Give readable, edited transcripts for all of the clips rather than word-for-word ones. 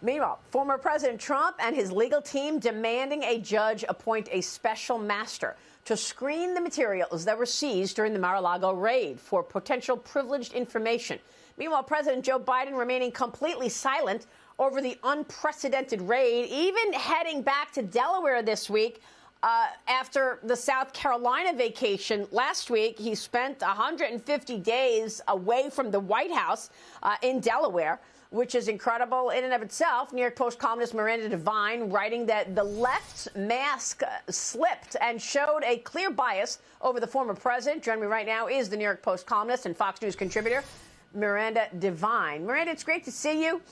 Meanwhile, former President Trump and his legal team demanding a judge appoint a special master to screen the materials that were seized during the Mar-a-Lago raid for potential privileged information. Meanwhile, President Joe Biden remaining completely silent over the unprecedented raid, even heading back to Delaware this week after the South Carolina vacation last week. He spent 150 days away from the White House in Delaware, which is incredible in and of itself. New York Post columnist Miranda Devine writing that the left's mask slipped and showed a clear bias over the former president. Joining me right now is the New York Post columnist and Fox News contributor, Miranda Devine. Miranda, it's great to see you.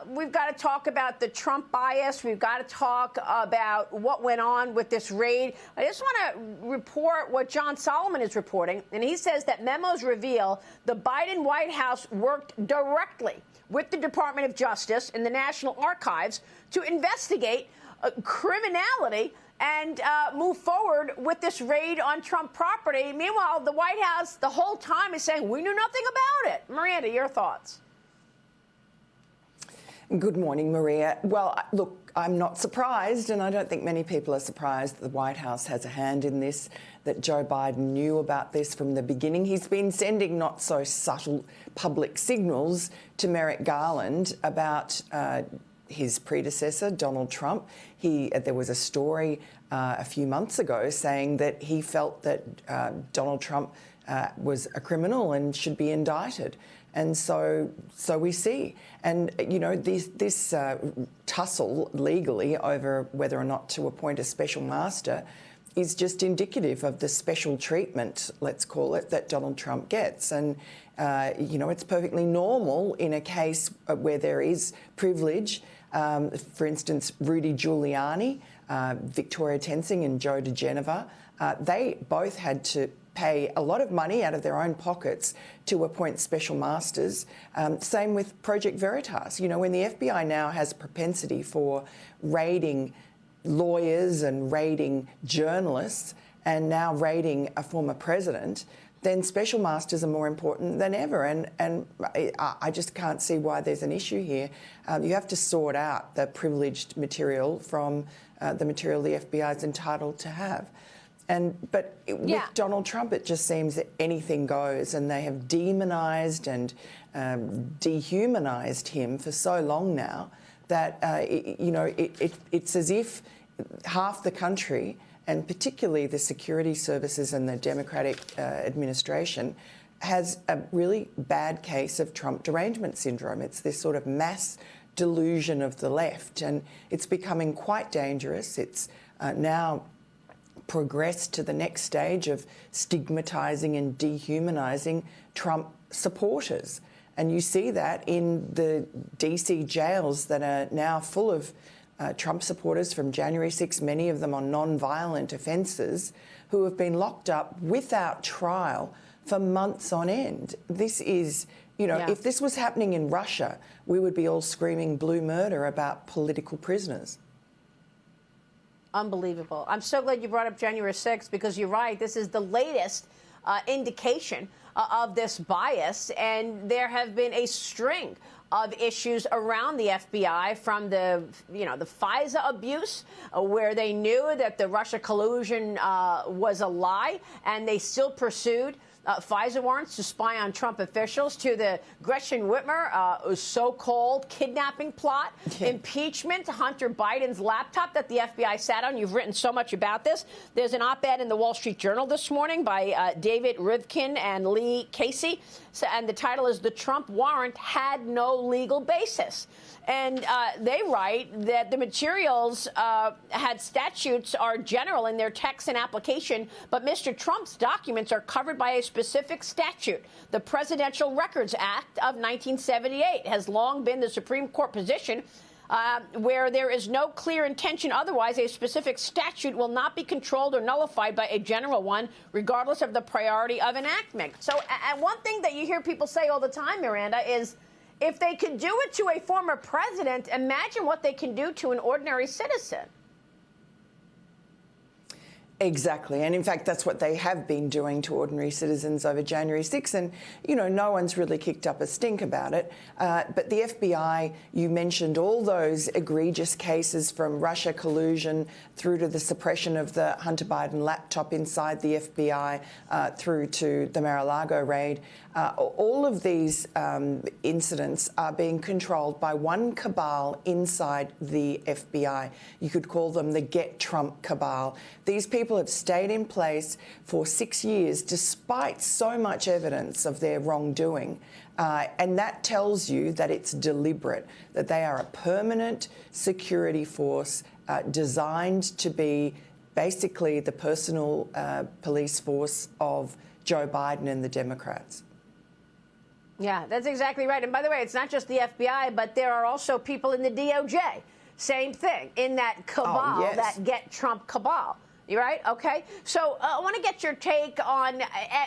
We've got to talk about the Trump bias. We've got to talk about what went on with this raid. I just want to report what John Solomon is reporting, and he says that memos reveal the Biden White House worked directly with the Department of Justice and the National Archives to investigate criminality and move forward with this raid on Trump property. Meanwhile, the White House the whole time is saying we knew nothing about it. Miranda, your thoughts? Good morning, Maria. Well, look, I'm not surprised, and I don't think many people are surprised that the White House has a hand in this, that Joe Biden knew about this from the beginning. He's been sending not so subtle public signals to Merrick Garland about his predecessor, Donald Trump. There was a story a few months ago saying that he felt that Donald Trump was a criminal and should be indicted. And so we see. And, you know, this tussle legally over whether or not to appoint a special master is just indicative of the special treatment, let's call it, that Donald Trump gets. And, you know, it's perfectly normal in a case where there is privilege. For instance, Rudy Giuliani, Victoria Tensing and Joe DeGeneva, they both had to pay a lot of money out of their own pockets to appoint special masters. Same with Project Veritas. You know, when the FBI now has a propensity for raiding lawyers and raiding journalists and now raiding a former president, then special masters are more important than ever. And I just can't see why there's an issue here. You have to sort out the privileged material from the material the FBI is entitled to have. But with Donald Trump, it just seems that anything goes, and they have demonised and dehumanised him for so long now that, you know, it's as if half the country, and particularly the security services and the Democratic administration, has a really bad case of Trump derangement syndrome. It's this sort of mass delusion of the left, and it's becoming quite dangerous. It's now progressed to the next stage of stigmatising and dehumanising Trump supporters. And you see that in the DC jails that are now full of Trump supporters from January 6, many of them on non-violent offences, who have been locked up without trial for months on end. This is, you know, if this was happening in Russia, we would be all screaming blue murder about political prisoners. Unbelievable. I'm so glad you brought up January 6th, because you're right. This is the latest indication of this bias. And there have been a string of issues around the FBI, from the, you know, the FISA abuse, where they knew that the Russia collusion was a lie, and they still pursued FISA warrants to spy on Trump officials, to the Gretchen Whitmer so-called kidnapping plot, impeachment, Hunter Biden's laptop that the FBI sat on. You've written so much about this. There's an op-ed in the Wall Street Journal this morning by David Rivkin and Lee Casey, and the title is "The Trump Warrant Had No Legal Basis." And they write that the materials had statutes are general in their text and application, but Mr. Trump's documents are covered by a specific statute. The Presidential Records Act of 1978 has long been the Supreme Court position. Where there is no clear intention otherwise, a specific statute will not be controlled or nullified by a general one, regardless of the priority of enactment. So, and one thing that you hear people say all the time, Miranda, is if they could do it to a former president, imagine what they can do to an ordinary citizen. Exactly. And in fact, that's what they have been doing to ordinary citizens over January 6th. And, you know, no one's really kicked up a stink about it. But the FBI, you mentioned all those egregious cases from Russia collusion through to the suppression of the Hunter Biden laptop inside the FBI through to the Mar-a-Lago raid. All of these incidents are being controlled by one cabal inside the FBI. You could call them the Get Trump cabal. These people have stayed in place for 6 years despite so much evidence of their wrongdoing. And that tells you that it's deliberate, that they are a permanent security force designed to be basically the personal police force of Joe Biden and the Democrats. Yeah, that's exactly right. And by the way, it's not just the FBI, but there are also people in the DOJ. Same thing, in that cabal, yes. that Get Trump cabal. You right? Okay. So I want to get your take on,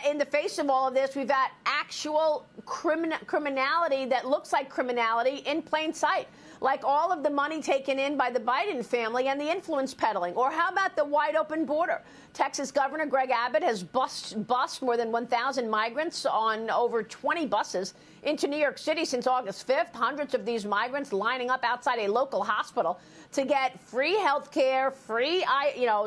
in the face of all of this, we've got actual criminality that looks like criminality in plain sight, like all of the money taken in by the Biden family and the influence peddling. Or how about the wide open border? Texas Governor Greg Abbott has bussed more than 1,000 migrants on over 20 buses into New York City since August 5th. Hundreds of these migrants lining up outside a local hospital to get free health care, free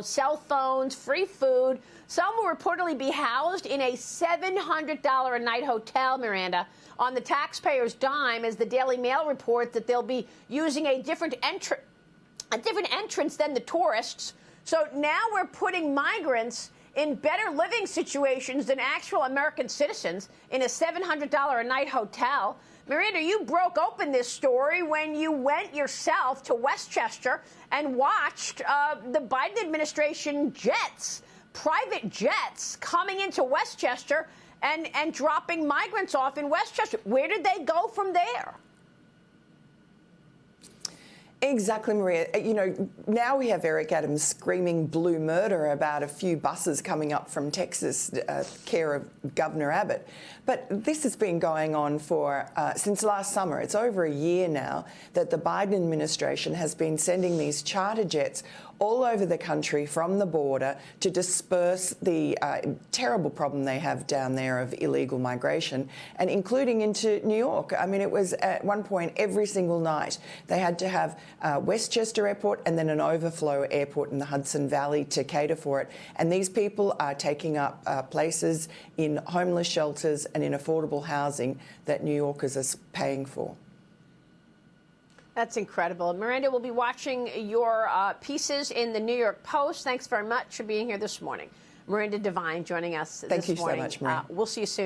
cell phones, free food. Some will reportedly be housed in a $700 a night hotel, Miranda, on the taxpayer's dime, as the Daily Mail reports that they'll be using a different entrance than the tourists. So now we're putting migrants in better living situations than actual American citizens in a $700 a night hotel. Miranda, you broke open this story when you went yourself to Westchester and watched the Biden administration jets, private jets, coming into Westchester and dropping migrants off in Westchester. Where did they go from there? Exactly, Maria. You know, now we have Eric Adams screaming blue murder about a few buses coming up from Texas, care of Governor Abbott. But this has been going on for since last summer. It's over a year now that the Biden administration has been sending these charter jets all over the country from the border to disperse the terrible problem they have down there of illegal migration, and including into New York. I mean, it was at one point every single night they had to have Westchester Airport and then an overflow airport in the Hudson Valley to cater for it. And these people are taking up places in homeless shelters and in affordable housing that New Yorkers are paying for. That's incredible. Miranda, we'll be watching your pieces in the New York Post. Thanks very much for being here this morning. Miranda Devine joining us this morning. Thank you so much, Maria. We'll see you soon.